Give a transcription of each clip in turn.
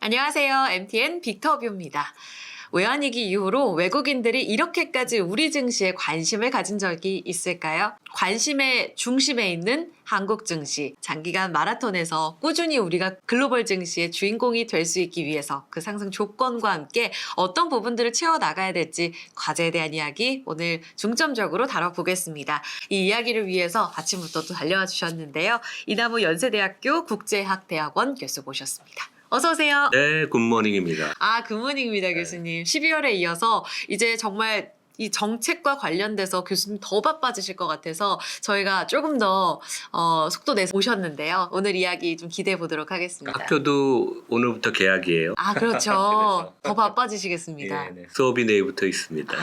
안녕하세요. MTN 빅터뷰입니다. 외환위기 이후로 외국인들이 이렇게까지 우리 증시에 관심을 가진 적이 있을까요? 관심의 중심에 있는 한국 증시. 장기간 마라톤에서 꾸준히 우리가 글로벌 증시의 주인공이 될 수 있기 위해서 그 상승 조건과 함께 어떤 부분들을 채워나가야 될지 과제에 대한 이야기 오늘 중점적으로 다뤄보겠습니다. 이 이야기를 위해서 아침부터 또 달려와 주셨는데요. 이나무 연세대학교 국제학대학원 교수 모셨습니다. 어서 오세요. 네, 굿모닝입니다. 굿모닝입니다, 교수님. 12월에 이어서 이제 정말 이 정책과 관련돼서 교수님 더 바빠지실 것 같아서 저희가 조금 더 속도 내서 오셨는데요. 오늘 이야기 좀 기대해 보도록 하겠습니다. 학교도 오늘부터 개학이에요. 그렇죠. 더 바빠지시겠습니다. 네. 수업이 내일부터 있습니다.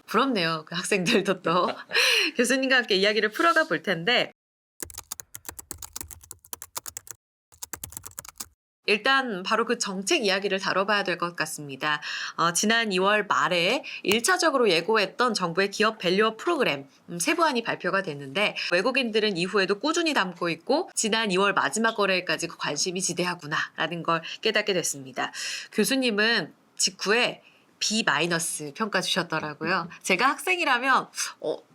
부럽네요. 그 학생들도 또. 교수님과 함께 이야기를 풀어가 볼 텐데 일단 바로 그 정책 이야기를 다뤄봐야 될 것 같습니다. 지난 2월 말에 1차적으로 예고했던 정부의 기업 밸류업 프로그램 세부안이 발표가 됐는데 외국인들은 이후에도 꾸준히 담고 있고 지난 2월 마지막 거래일까지 그 관심이 지대하구나라는 걸 깨닫게 됐습니다. 교수님은 직후에 B- 평가 주셨더라고요. 제가 학생이라면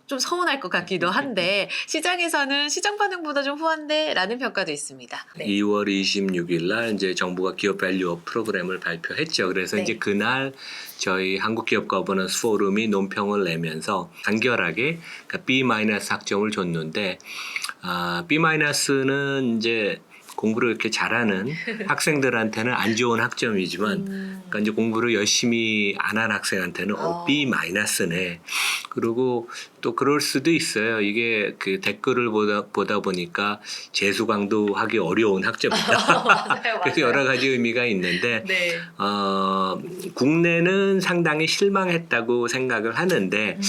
좀 서운할 것 같기도 한데 시장에서는 시장 반응보다 좀 후한데 라는 평가도 있습니다. 네. 2월 26일 날 이제 정부가 기업 밸류업 프로그램을 발표했죠. 그래서 네. 이제 그날 저희 한국기업 거버넌스 포럼이 논평을 내면서 간결하게 B- 학점을 줬는데 B-는 이제 공부를 이렇게 잘하는 학생들한테는 안 좋은 학점이지만 그러니까 이제 공부를 열심히 안 한 학생한테는 B-네. 그리고 또 그럴 수도 있어요. 이게 그 댓글을 보다 보니까 재수강도 하기 어려운 학점이다. 맞아요. 그래서 여러 가지 의미가 있는데 네. 국내는 상당히 실망했다고 생각을 하는데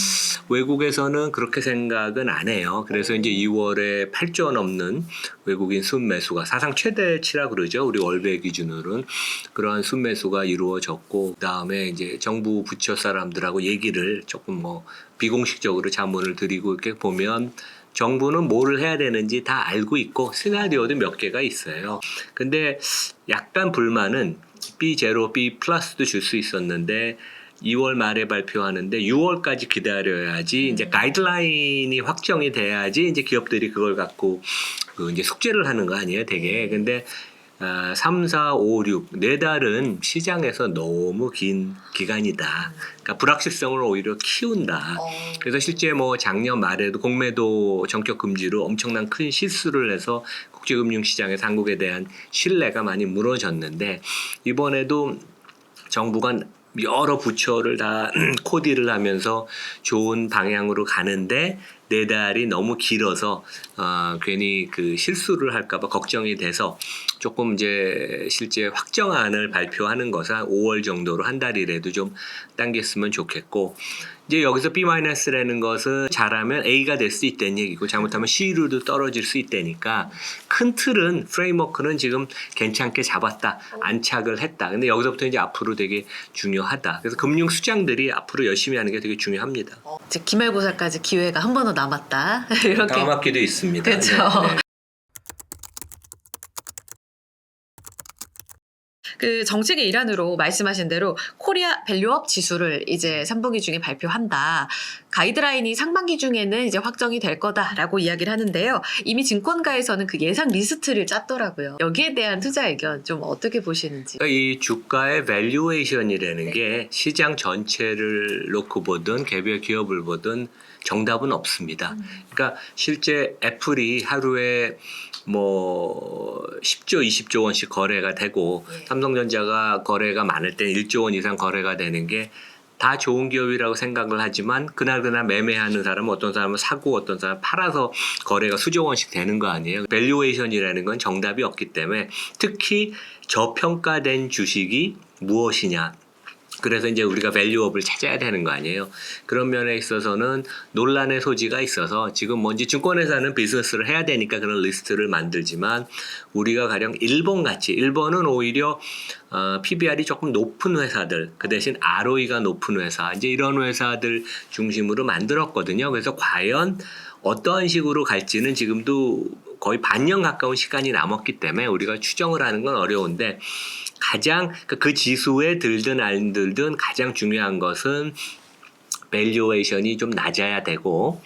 외국에서는 그렇게 생각은 안 해요. 그래서 이제 2월에 8조 넘는 외국인 순매수가 사상 최대치라 그러죠. 우리 월배 기준으로는 그러한 순매수가 이루어졌고 그다음에 이제 정부 부처 사람들하고 얘기를 조금 비공식적으로 자문을 드리고 이렇게 보면 정부는 뭐를 해야 되는지 다 알고 있고 시나리오도 몇 개가 있어요. 근데 약간 불만은 B0, B+도 줄 수 있었는데 2월 말에 발표하는데 6월까지 기다려야지 이제 가이드라인이 확정이 돼야지 이제 기업들이 그걸 갖고 이제 숙제를 하는 거 아니에요, 되게. 근데 3, 4, 5, 6, 4달은 시장에서 너무 긴 기간이다. 그러니까 불확실성을 오히려 키운다. 그래서 실제 작년 말에도 공매도 전격 금지로 엄청난 큰 실수를 해서 국제금융시장에서 한국에 대한 신뢰가 많이 무너졌는데 이번에도 정부가 여러 부처를 다 코디를 하면서 좋은 방향으로 가는데 4달이 너무 길어서 괜히 그 실수를 할까봐 걱정이 돼서 조금 이제 실제 확정안을 발표하는 것은 5월 정도로 한 달이라도 좀 당겼으면 좋겠고 이제 여기서 B-라는 것은 잘하면 A가 될 수 있다는 얘기고 잘못하면 C로도 떨어질 수 있다니까 큰 틀은 프레임워크는 지금 괜찮게 잡았다. 안착을 했다. 근데 여기서부터 이제 앞으로 되게 중요하다. 그래서 금융 수장들이 앞으로 열심히 하는 게 되게 중요합니다. 이제 기말고사까지 기회가 한 번 더 남았다. 이렇게. 다음 학기도 있습니다. 그렇죠. 네. 그 정책의 일환으로 말씀하신 대로 코리아 밸류업 지수를 이제 3분기 중에 발표한다. 가이드라인이 상반기 중에는 이제 확정이 될 거다라고 이야기를 하는데요. 이미 증권가에서는 그 예상 리스트를 짰더라고요. 여기에 대한 투자 의견 좀 어떻게 보시는지. 그러니까 이 주가의 밸류에이션이라는 게 시장 전체를 놓고 보든 개별 기업을 보든 정답은 없습니다. 그러니까 실제 애플이 하루에 10조, 20조 원씩 거래가 되고 삼성전자가 거래가 많을 때 1조 원 이상 거래가 되는 게 다 좋은 기업이라고 생각을 하지만 그날 매매하는 사람은 어떤 사람은 사고 어떤 사람은 팔아서 거래가 수조 원씩 되는 거 아니에요. 밸류에이션이라는 건 정답이 없기 때문에 특히 저평가된 주식이 무엇이냐. 그래서 이제 우리가 밸류업을 찾아야 되는 거 아니에요. 그런 면에 있어서는 논란의 소지가 있어서 지금 뭔지 증권회사는 비즈니스를 해야 되니까 그런 리스트를 만들지만 우리가 가령 일본은 오히려 PBR이 조금 높은 회사들 그 대신 ROE가 높은 회사 이제 이런 회사들 중심으로 만들었거든요. 그래서 과연 어떠한 식으로 갈지는 지금도 거의 반년 가까운 시간이 남았기 때문에 우리가 추정을 하는 건 어려운데 가장 그 지수에 들든 안 들든 가장 중요한 것은 밸류에이션이 좀 낮아야 되고,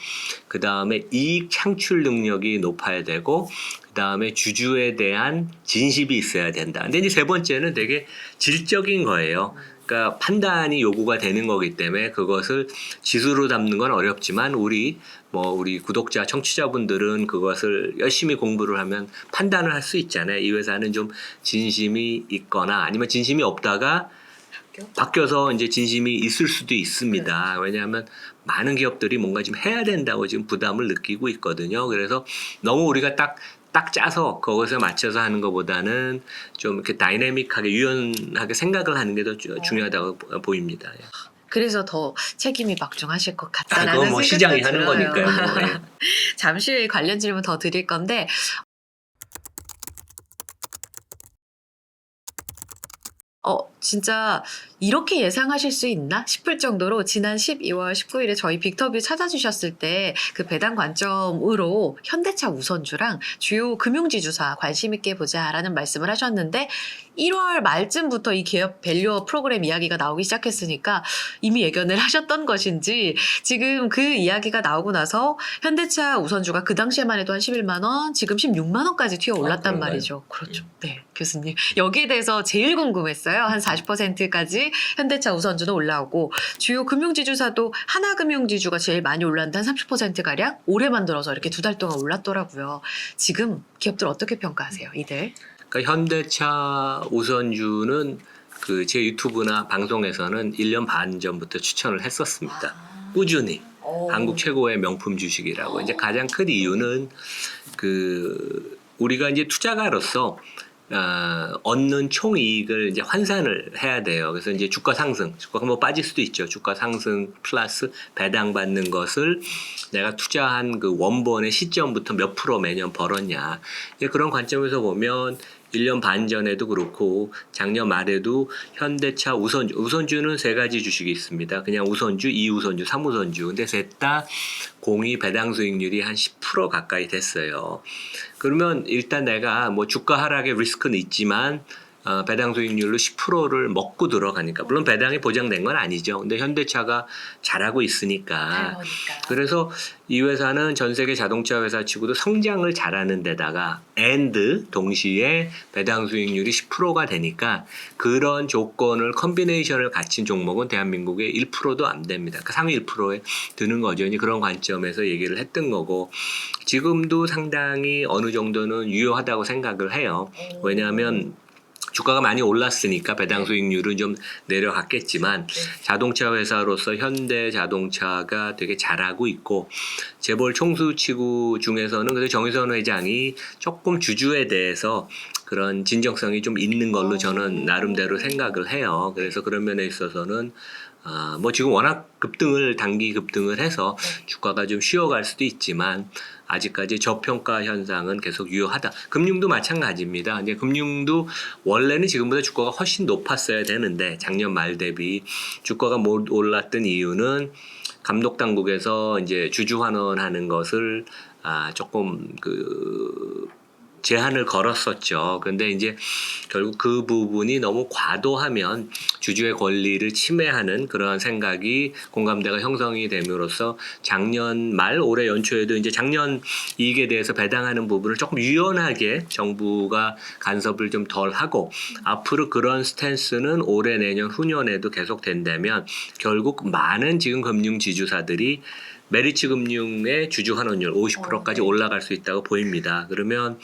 그 다음에 이익 창출 능력이 높아야 되고, 그 다음에 주주에 대한 진심이 있어야 된다. 근데 이제 세 번째는 되게 질적인 거예요. 그러니까 판단이 요구가 되는 거기 때문에 그것을 지수로 담는 건 어렵지만 우리 구독자, 청취자분들은 그것을 열심히 공부를 하면 판단을 할 수 있잖아요. 이 회사는 좀 진심이 있거나 아니면 진심이 없다가 바뀌어서 이제 진심이 있을 수도 있습니다. 왜냐하면 많은 기업들이 뭔가 좀 해야 된다고 지금 부담을 느끼고 있거든요. 그래서 너무 우리가 딱 짜서 그것에 맞춰서 하는 것보다는 좀 이렇게 다이내믹하게 유연하게 생각을 하는 게 더 중요하다고 보입니다. 그래서 더 책임이 막중하실 것 같다라는 그건 뭐 생각도 시장이 하는 들어요. 거니까요. 네. 잠시 후에 관련 질문 더 드릴 건데 진짜 이렇게 예상하실 수 있나 싶을 정도로 지난 12월 19일에 저희 빅터뷰 찾아주셨을 때 그 배당 관점으로 현대차 우선주랑 주요 금융지주사 관심 있게 보자라는 말씀을 하셨는데 1월 말쯤부터 이 기업 밸류어 프로그램 이야기가 나오기 시작했으니까 이미 예견을 하셨던 것인지 지금 그 이야기가 나오고 나서 현대차 우선주가 그 당시에만 해도 한 11만 원, 지금 16만 원까지 튀어 올랐단 그런가요? 말이죠. 그렇죠. 네, 교수님. 여기에 대해서 제일 궁금했어요. 한 40%까지 현대차 우선주는 올라오고 주요 금융지주사도 하나금융지주가 제일 많이 올랐는데 한 30%가량 올해만 들어서 이렇게 2달 동안 올랐더라고요. 지금 기업들 어떻게 평가하세요? 이들? 그러니까 현대차 우선주는 그 제 유튜브나 방송에서는 1년 반 전부터 추천을 했었습니다. 꾸준히. 한국 최고의 명품 주식이라고. 이제 가장 큰 이유는 우리가 이제 투자가로서 얻는 총이익을 이제 환산을 해야 돼요. 그래서 이제 주가 상승, 주가가 뭐 빠질 수도 있죠. 주가 상승 플러스 배당 받는 것을 내가 투자한 그 원본의 시점부터 몇 프로 매년 벌었냐. 그런 관점에서 보면 1년 반 전에도 그렇고 작년 말에도 현대차 우선주는 3가지 주식이 있습니다. 그냥 우선주, 2우선주, 3우선주. 근데 셋 다 공이 배당 수익률이 한 10% 가까이 됐어요. 그러면 일단 내가 뭐 주가 하락의 리스크는 있지만 배당 수익률로 10%를 먹고 들어가니까 물론 배당이 보장된 건 아니죠. 근데 현대차가 잘하고 있으니까. 그래서 이 회사는 전 세계 자동차 회사 치고도 성장을 잘하는 데다가 동시에 배당 수익률이 10%가 되니까 그런 조건을 컨비네이션을 갖춘 종목은 대한민국에 1%도 안 됩니다. 그 상위 1%에 드는 거죠. 이제 그런 관점에서 얘기를 했던 거고 지금도 상당히 어느 정도는 유효하다고 생각을 해요. 왜냐하면 주가가 많이 올랐으니까 배당 수익률은 좀 내려갔겠지만 자동차 회사로서 현대 자동차가 되게 잘하고 있고 재벌 총수치구 중에서는 그래서 정의선 회장이 조금 주주에 대해서 그런 진정성이 좀 있는 걸로 저는 나름대로 생각을 해요. 그래서 그런 면에 있어서는 뭐 지금 워낙 단기 급등을 해서 주가가 좀 쉬어갈 수도 있지만 아직까지 저평가 현상은 계속 유효하다. 금융도 마찬가지입니다. 이제 금융도 원래는 지금보다 주가가 훨씬 높았어야 되는데 작년 말 대비 주가가 못 올랐던 이유는 감독 당국에서 이제 주주 환원하는 것을 조금 제한을 걸었었죠. 근데 이제 결국 그 부분이 너무 과도하면 주주의 권리를 침해하는 그러한 생각이 공감대가 형성이 됨으로써 작년 말 올해 연초에도 이제 작년 이익에 대해서 배당하는 부분을 조금 유연하게 정부가 간섭을 좀 덜 하고 앞으로 그런 스탠스는 올해 내년 후년에도 계속 된다면 결국 많은 지금 금융 지주사들이 메리츠 금융의 주주 환원율 50%까지 올라갈 수 있다고 보입니다. 그러면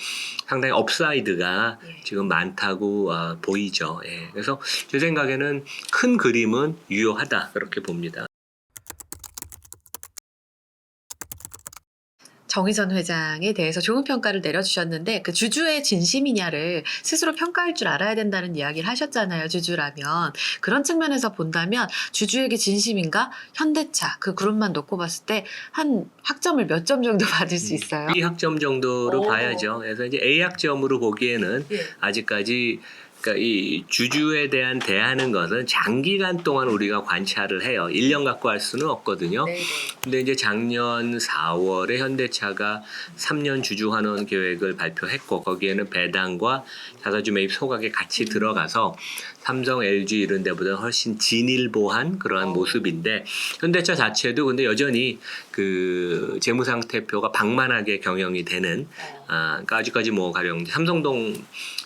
상당히 업사이드가 지금 많다고 보이죠. 그래서 제 생각에는 큰 그림은 유효하다 그렇게 봅니다. 정의선 회장에 대해서 좋은 평가를 내려주셨는데 그 주주의 진심이냐를 스스로 평가할 줄 알아야 된다는 이야기를 하셨잖아요. 주주라면. 그런 측면에서 본다면 주주에게 진심인가? 현대차 그 그룹만 놓고 봤을 때 한 학점을 몇 점 정도 받을 수 있어요? B 학점 정도로 봐야죠. 그래서 이제 A 학점으로 보기에는 아직까지 그러니까 이 주주에 대한 대하는 것은 장기간 동안 우리가 관찰을 해요. 1년 갖고 할 수는 없거든요. 네네. 근데 이제 작년 4월에 현대차가 3년 주주 환원 계획을 발표했고 거기에는 배당과 자사주 매입 소각에 같이 들어가서 삼성, LG 이런 데보다 훨씬 진일보한 그러한 모습인데 현대차 자체도 근데 여전히 그 재무상태표가 방만하게 경영이 되는 그러니까 아직까지 뭐 가령 삼성동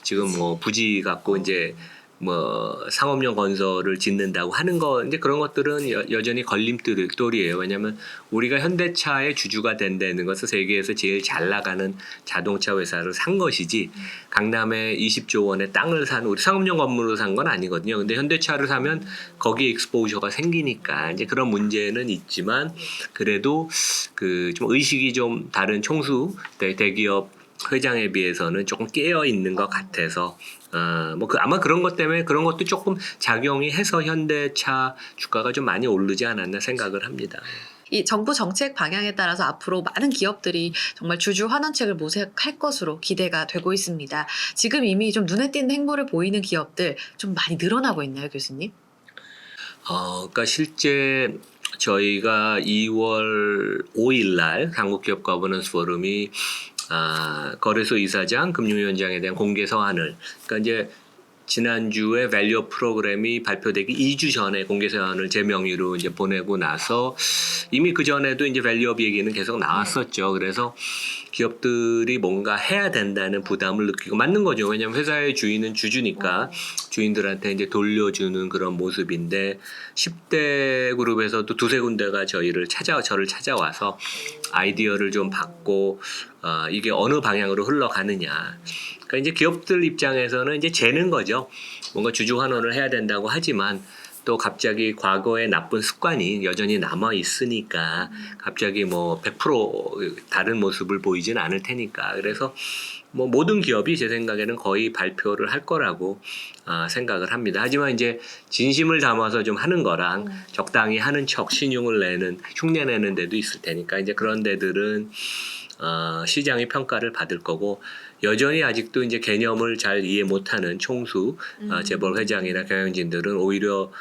지금 뭐 부지 갖고 이제 뭐 상업용 건설을 짓는다고 하는 거 이제 그런 것들은 여전히 걸림돌이에요. 왜냐하면 우리가 현대차의 주주가 된다는 것은 세계에서 제일 잘 나가는 자동차 회사를 산 것이지 강남에 20조 원의 땅을 산 우리 상업용 건물로 산 건 아니거든요. 근데 현대차를 사면 거기에 익스포저가 생기니까 이제 그런 문제는 있지만 그래도 그 좀 의식이 좀 다른 총수 대기업 회장에 비해서는 조금 깨어 있는 것 같아서 아마 그런 것 때문에 그런 것도 조금 작용이 해서 현대차 주가가 좀 많이 오르지 않았나 생각을 합니다. 이 정부 정책 방향에 따라서 앞으로 많은 기업들이 정말 주주 환원책을 모색할 것으로 기대가 되고 있습니다. 지금 이미 좀 눈에 띄는 행보를 보이는 기업들 좀 많이 늘어나고 있나요, 교수님? 그러니까 실제 저희가 2월 5일 날 한국기업 거버넌스 포럼이 거래소 이사장, 금융위원장에 대한 공개 서한을 그러니까 이제 지난주에 밸류업 프로그램이 발표되기 2주 전에 공개 서한을 제 명의로 이제 보내고 나서 이미 그 전에도 이제 밸류업 얘기는 계속 나왔었죠. 그래서 기업들이 뭔가 해야 된다는 부담을 느끼고 맞는 거죠. 왜냐하면 회사의 주인은 주주니까 주인들한테 이제 돌려주는 그런 모습인데 10대 그룹에서도 두세 군데가 저를 찾아와서 아이디어를 좀 받고 이게 어느 방향으로 흘러가느냐. 그러니까 이제 기업들 입장에서는 이제 재는 거죠. 뭔가 주주 환원을 해야 된다고 하지만 또 갑자기 과거의 나쁜 습관이 여전히 남아 있으니까 갑자기 뭐 100% 다른 모습을 보이진 않을 테니까 그래서 뭐 모든 기업이 제 생각에는 거의 발표를 할 거라고 생각을 합니다. 하지만 이제 진심을 담아서 좀 하는 거랑 적당히 하는 척 신용을 흉내내는 데도 있을 테니까 이제 그런 데들은 시장의 평가를 받을 거고 여전히 아직도 이제 개념을 잘 이해 못하는 총수, 재벌 회장이나 경영진들은 오히려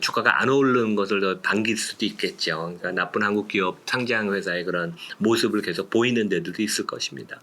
주가가 안 오르는 것을 더 반길 수도 있겠죠. 그러니까 나쁜 한국 기업 상장 회사의 그런 모습을 계속 보이는 데도 있을 것입니다.